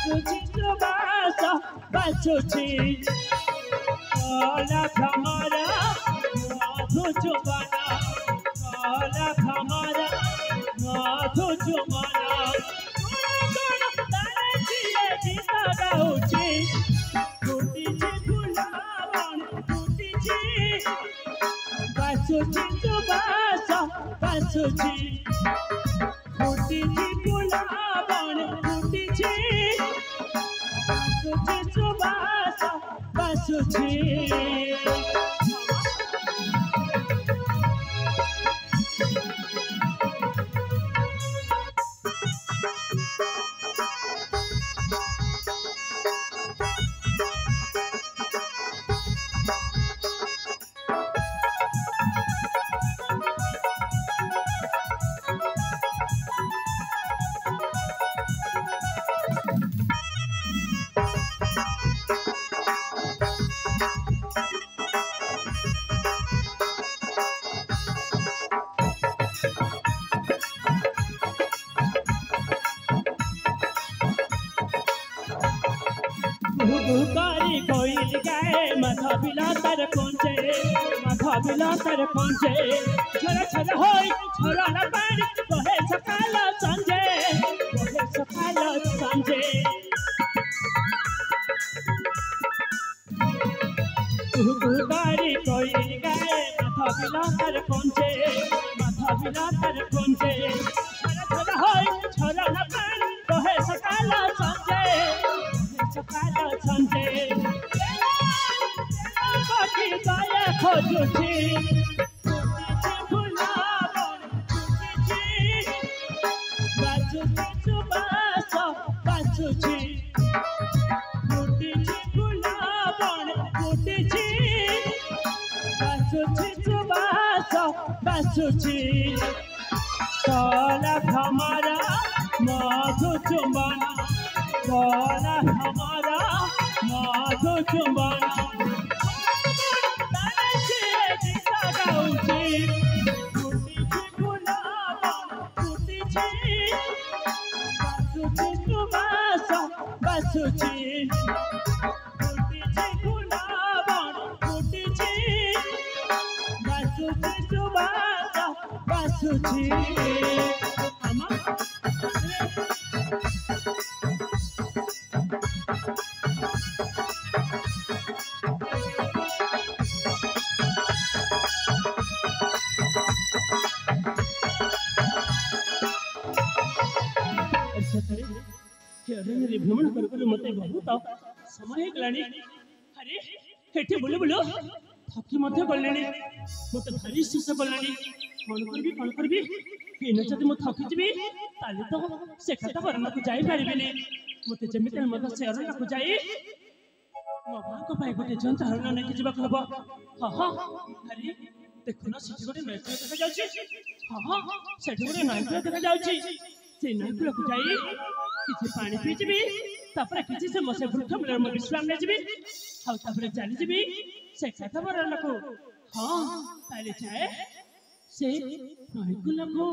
बासुची सुबास बासुची काला भमरा मधु चुबाना काला भमरा मधु चुबाना गीत गाउची फुटीची फुलावण फुटीची बासुची सुबास बासुची फुटीची फुलावण फुटीची बासुची सुबास बासुची बुकारी कोइल गाए माथा बिलातर कोंचे छोरा छोरा होई छोरा ना पानी बहे सकाल संजे बुकारी कोइल गाए माथा बिलातर कोंचे छोरा छोरा होई छोरा ना पानी बहे सकाल संजे बाकी गाये खोजुची फुलावण फुटीची बासुची सुबास बासुची फुटीची फुलावण फुटीची बासुची सुबास बासुची काला भमरा मधु चुंबना काला भमरा मधु चुंबना गीत गाउची फुटीची फुलावण फुटीची बासुची सुबास बासुची फुटीची फुलावण फुटीची बासुची सुबास बासुची भ्रमण कर मत बहुत समय गलानी अरे हेठी बोलो बोलो थकी मत गले मत भारी शेष गलानी कौन करबी पीने जब मुझे थकी जी ताले तो से खाता बरना को जाई पारिबेनी मत जमित मत से अरना को जाई मो भाई को पाई गोटे जंत हरण नहीं जीवा हबो हां अरे देखो ना सिटी गोटे नैकुल देखा जाउची हां सेठी गोटे नैकुल देखा जाउची से नैकुल को जाई किसी पानी पी जीबी तापर किसी से मसे वृक्ष मूल में विश्राम ले जीबी हाउ तापर चली जीबी से खाता बरना को हां ताले जाए से नैकुल को